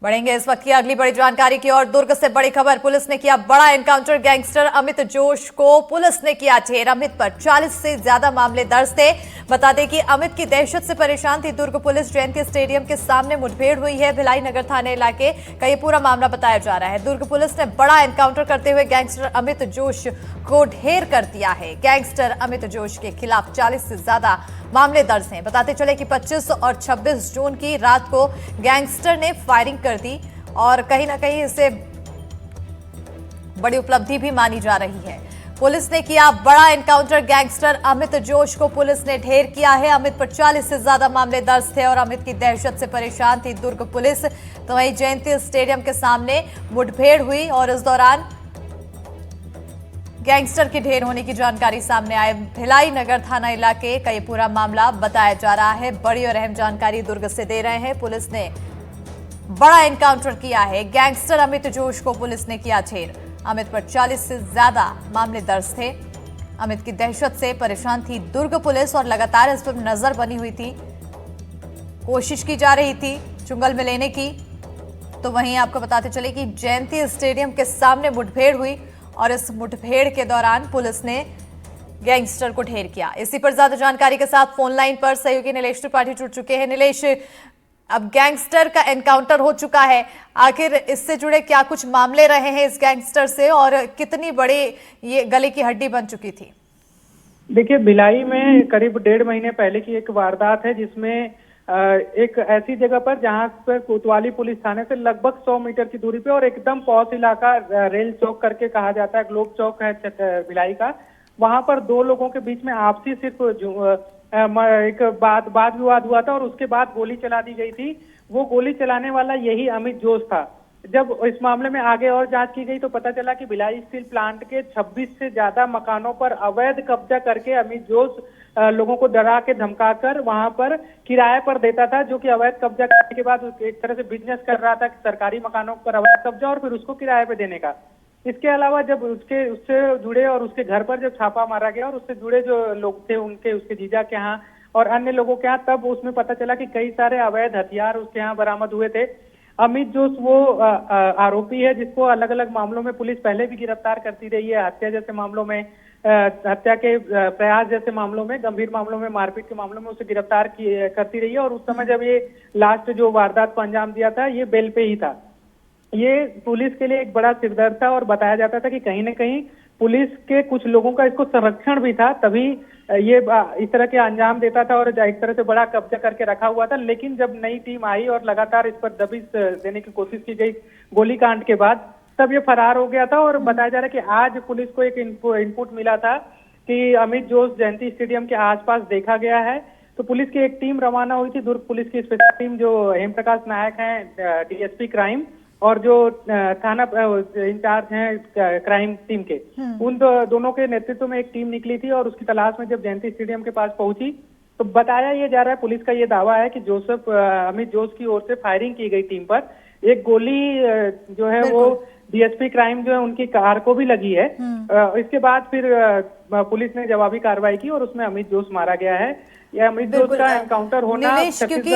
बढ़ेंगे इस वक्त की अगली बड़ी जानकारी की और। दुर्ग से बड़ी खबर, पुलिस ने किया बड़ा एनकाउंटर, गैंगस्टर अमित जोश को पुलिस ने किया ढेर। अमित पर 40 से ज्यादा मामले दर्ज थे। बता दें कि अमित की दहशत से परेशान थी दुर्ग पुलिस। जयंती स्टेडियम के सामने मुठभेड़ हुई है भिलाई नगर थाने इलाके का ये पूरा मामला बताया जा रहा है। दुर्ग पुलिस ने बड़ा एनकाउंटर करते हुए गैंगस्टर अमित जोश को ढेर कर दिया है। गैंगस्टर अमित जोश के खिलाफ 40 से ज्यादा मामले दर्ज हैं। बताते चले कि 25 और 26 जून की रात को गैंगस्टर ने फायरिंग कर दी और कहीं ना कहीं इसे बड़ी उपलब्धि भी मानी जा रही है। पुलिस ने किया बड़ा एनकाउंटर, गैंगस्टर अमित जोश को पुलिस ने ढेर किया है। अमित पर 40 से ज्यादा मामले दर्ज थे और अमित की दहशत से परेशान थी दुर्ग पुलिस। तो वहीं जयंती स्टेडियम के सामने मुठभेड़ हुई और इस दौरान गैंगस्टर के ढेर होने की जानकारी सामने आए। भिलाई नगर थाना इलाके का ये पूरा मामला बताया जा रहा है। बड़ी और अहम जानकारी दुर्ग से दे रहे हैं। पुलिस ने बड़ा एनकाउंटर किया है, गैंगस्टर अमित जोश को पुलिस ने किया ढेर। अमित पर 40 से ज्यादा मामले दर्ज थे। अमित की दहशत से परेशान थी दुर्ग पुलिस और लगातार इस पर नजर बनी हुई थी। कोशिश की जा रही थी चुंगल में लेने की। तो वहीं आपको बताते चले कि जयंती स्टेडियम के सामने मुठभेड़ हुई और इस मुठभेड़ के दौरान पुलिस ने गैंगस्टर को ढेर किया। इसी पर ज्यादा जानकारी के साथ फोन लाइन पर सहयोगी नीलेश त्रिपाठी जुड़ चुके हैं। नीलेश, अब गैंगस्टर का एनकाउंटर हो चुका है, आखिर इससे जुड़े क्या कुछ मामले रहे हैं इस गैंगस्टर से और कितनी बड़ी ये गले की हड्डी बन चुकी थी? देखिए, भिलाई में करीब 1.5 महीने पहले की एक वारदात है जिसमें एक ऐसी जगह पर जहां पर कोतवाली पुलिस थाने से लगभग 100 मीटर की दूरी पे और एकदम पॉश इलाका रेल चौक करके कहा जाता है, ग्लोब चौक है भिलाई का, वहां पर दो लोगों के बीच में आपसी सिर्फ एक वाद विवाद हुआ था और उसके बाद गोली चला दी गई थी। वो गोली चलाने वाला यही अमित जोश था। जब इस मामले में आगे और जांच की गई तो पता चला कि भिलाई स्टील प्लांट के 26 से ज्यादा मकानों पर अवैध कब्जा करके अमित जोश लोगों को डरा के धमका कर वहां पर किराए पर देता था, जो कि अवैध कब्जा करने के बाद एक तरह से बिजनेस कर रहा था कि सरकारी मकानों पर अवैध कब्जा और फिर उसको किराए पे देने का। इसके अलावा जब उससे जुड़े और उसके घर पर जब छापा मारा गया और उससे जुड़े जो लोग थे उसके जीजा के यहाँ और अन्य लोगों के यहाँ, तब उसमें पता चला कि कई सारे अवैध हथियार उसके यहाँ बरामद हुए थे। अमित जोश वो आरोपी है जिसको अलग अलग मामलों में पुलिस पहले भी गिरफ्तार करती रही है। हत्या जैसे मामलों में, हत्या के प्रयास जैसे मामलों में, गंभीर मामलों में, मारपीट के मामलों में उसे गिरफ्तार करती रही है। और उस समय जब ये लास्ट जो वारदात को अंजाम दिया था ये बेल पे ही था। ये पुलिस के लिए एक बड़ा सिरदर्द था और बताया जाता था कि कहीं ना कहीं पुलिस के कुछ लोगों का इसको संरक्षण भी था, तभी ये इस तरह के अंजाम देता था और एक तरह से बड़ा कब्जा करके रखा हुआ था। लेकिन जब नई टीम आई और लगातार इस पर दबिश देने की कोशिश की गई गोलीकांड के बाद, तब ये फरार हो गया था। और बताया जा रहा है कि आज पुलिस को एक इनपुट मिला था कि अमित जोश जयंती स्टेडियम के आसपास देखा गया है। तो पुलिस की एक टीम रवाना हुई थी, दुर्ग पुलिस की स्पेशल टीम जो हेम प्रकाश नायक हैं डीएसपी क्राइम और जो थाना इंचार्ज हैं क्राइम टीम के, उन दोनों के नेतृत्व में एक टीम निकली थी और उसकी तलाश में जब जयंती स्टेडियम के पास पहुंची तो बताया ये जा रहा है, पुलिस का ये दावा है कि अमित जोश की ओर से फायरिंग की गई टीम पर। एक गोली जो है वो डीएसपी क्राइम जो है उनकी कार को भी लगी है। इसके बाद फिर पुलिस ने जवाबी कार्रवाई की और उसमें अमित जोश मारा गया है। यह अमित जोश का एनकाउंटर होना, क्योंकि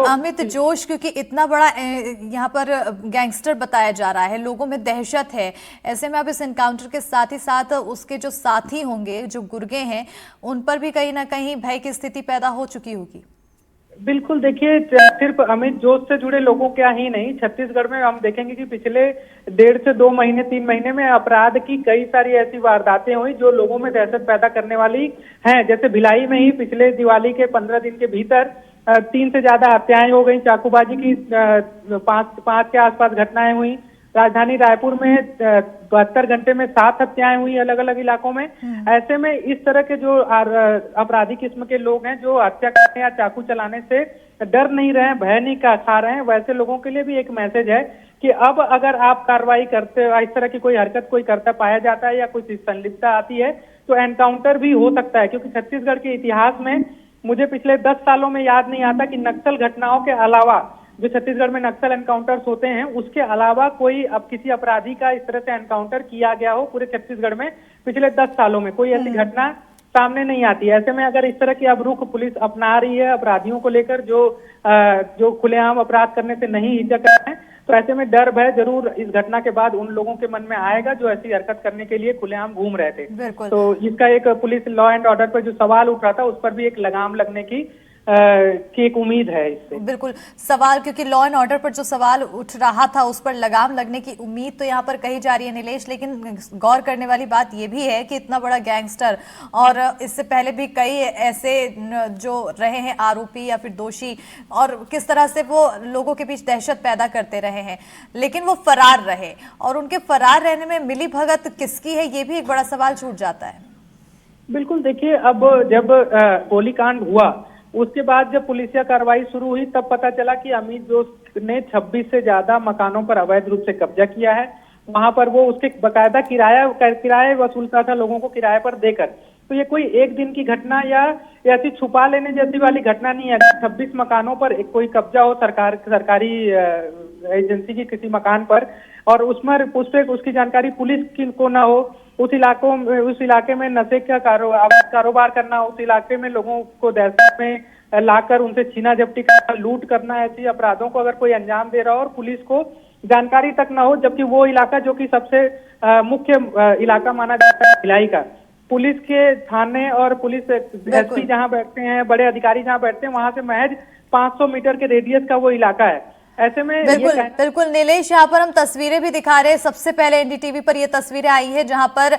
अमित जोश क्योंकि इतना बड़ा यहाँ पर गैंगस्टर बताया जा रहा है, लोगों में दहशत है, ऐसे में अब इस एनकाउंटर के साथ ही साथ उसके जो साथी होंगे, जो गुर्गे हैं, उन पर भी कहीं ना कहीं भय की स्थिति पैदा हो चुकी होगी। बिल्कुल, देखिए, सिर्फ अमित जोश से जुड़े लोगों क्या ही नहीं, छत्तीसगढ़ में हम देखेंगे कि पिछले 1.5 से 2 महीने 3 महीने में अपराध की कई सारी ऐसी वारदातें हुई जो लोगों में दहशत पैदा करने वाली हैं। जैसे भिलाई में ही पिछले दिवाली के 15 दिन के भीतर 3 से ज्यादा हत्याएं हो गई, चाकूबाजी की 5 के आसपास घटनाएं हुई। राजधानी रायपुर में 72 घंटे में 7 हत्याएं हुई अलग अलग इलाकों में। ऐसे में इस तरह के जो अपराधी किस्म के लोग हैं जो हत्या करने या चाकू चलाने से डर नहीं रहे, भय नहीं खा रहे हैं, वैसे लोगों के लिए भी एक मैसेज है कि अब अगर आप कार्रवाई करते, इस तरह की कोई हरकत कोई करता पाया जाता है या कुछ संलिप्तता आती है तो एनकाउंटर भी हो सकता है। क्योंकि छत्तीसगढ़ के इतिहास में मुझे पिछले 10 सालों में याद नहीं आता कि नक्सल घटनाओं के अलावा, जो छत्तीसगढ़ में नक्सल एनकाउंटर्स होते हैं उसके अलावा कोई अब किसी अपराधी का इस तरह से एनकाउंटर किया गया हो पूरे छत्तीसगढ़ में पिछले 10 सालों में कोई ऐसी घटना सामने नहीं आती है। ऐसे में अगर इस तरह की अब रुख पुलिस अपना रही है अपराधियों को लेकर जो खुलेआम अपराध करने से नहीं हिचक रहे हैं, तो ऐसे में डर भय जरूर इस घटना के बाद उन लोगों के मन में आएगा जो ऐसी हरकत करने के लिए खुलेआम घूम रहे थे। बिल्कुल। तो इसका एक पुलिस लॉ एंड ऑर्डर पर जो सवाल उठ रहा था उस पर भी एक लगाम लगने की एक उम्मीद है इससे। बिल्कुल सवाल, क्योंकि लॉ एंड ऑर्डर पर जो सवाल उठ रहा था उस पर लगाम लगने की उम्मीद तो यहाँ पर कही जा रही है नीलेश, लेकिन गौर करने वाली बात यह भी है कि इतना बड़ा गैंगस्टर और इससे पहले भी कई ऐसे जो रहे हैं आरोपी या फिर दोषी, और किस तरह से वो लोगों के बीच दहशत पैदा करते रहे हैं, लेकिन वो फरार रहे और उनके फरार रहने में मिली भगत किसकी है ये भी एक बड़ा सवाल छूट जाता है। बिल्कुल, देखिए अब जब गोलीकांड हुआ उसके बाद जब पुलिसिया कार्रवाई शुरू हुई तब पता चला कि अमित जोश ने 26 से ज्यादा मकानों पर अवैध रूप से कब्जा किया है। वहां पर वो उसके बकायदा किराए वसूलता था लोगों को किराए पर देकर। तो ये कोई एक दिन की घटना या ऐसी छुपा लेने जैसी वाली घटना नहीं है। 26 मकानों पर कोई कब्जा हो सरकारी एजेंसी की किसी मकान पर और उसमें उसकी जानकारी पुलिस की को ना हो, उस इलाके में नशे का कारोबार करना, उस इलाके में लोगों को दहशत में लाकर उनसे छीना झपटी करना, लूट करना, ऐसी अपराधों को अगर कोई अंजाम दे रहा हो और पुलिस को जानकारी तक ना हो, जबकि वो इलाका जो कि सबसे मुख्य इलाका माना जाता है भिलाई का, पुलिस के थाने और पुलिस एसपी जहां बैठते हैं, बड़े अधिकारी जहां बैठते हैं, वहां से महज 500 मीटर के रेडियस का वो इलाका है। ऐसे में बिल्कुल नीलेश, यहाँ पर हम तस्वीरें भी दिखा रहे हैं। सबसे पहले एनडीटीवी पर ये तस्वीरें आई है जहां पर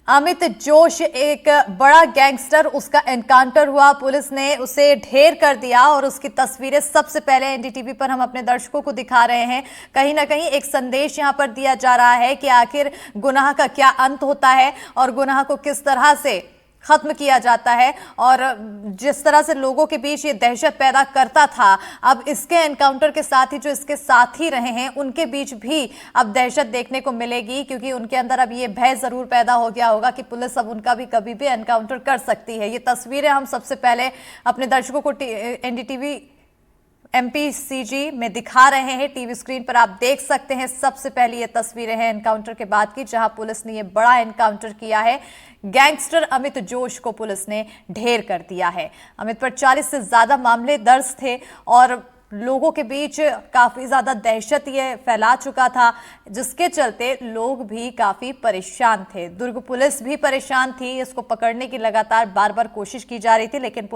अमित जोश, एक बड़ा गैंगस्टर, उसका एनकाउंटर हुआ, पुलिस ने उसे ढेर कर दिया और उसकी तस्वीरें सबसे पहले एनडीटीवी पर हम अपने दर्शकों को दिखा रहे हैं। कहीं ना कहीं एक संदेश यहां पर दिया जा रहा है कि आखिर गुनाह का क्या अंत होता है और गुनाह को किस तरह से खत्म किया जाता है, और जिस तरह से लोगों के बीच ये दहशत पैदा करता था, अब इसके एनकाउंटर के साथ ही जो इसके साथी रहे हैं उनके बीच भी अब दहशत देखने को मिलेगी, क्योंकि उनके अंदर अब ये भय जरूर पैदा हो गया होगा कि पुलिस अब उनका भी कभी भी एनकाउंटर कर सकती है। ये तस्वीरें हम सबसे पहले अपने दर्शकों को एनडीटीवी एमपीसीजी में दिखा रहे हैं। टीवी स्क्रीन पर आप देख सकते हैं। सबसे पहली ये तस्वीरें हैं एनकाउंटर के बाद की, जहां पुलिस ने ये बड़ा एनकाउंटर किया है। गैंगस्टर अमित जोश को पुलिस ने ढेर कर दिया है। अमित पर 40 से ज्यादा मामले दर्ज थे और लोगों के बीच काफी ज्यादा दहशत ये फैला चुका था, जिसके चलते लोग भी काफी परेशान थे। दुर्ग पुलिस भी परेशान थी। इसको पकड़ने की लगातार बार बार कोशिश की जा रही थी, लेकिन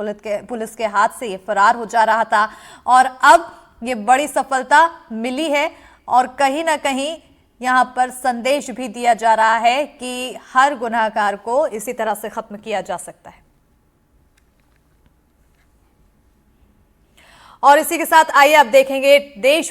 पुलिस के हाथ से ये फरार हो जा रहा था और अब ये बड़ी सफलता मिली है और कहीं ना कहीं यहाँ पर संदेश भी दिया जा रहा है कि हर गुनाहगार को इसी तरह से खत्म किया जा सकता है। और इसी के साथ आइए अब देखेंगे देश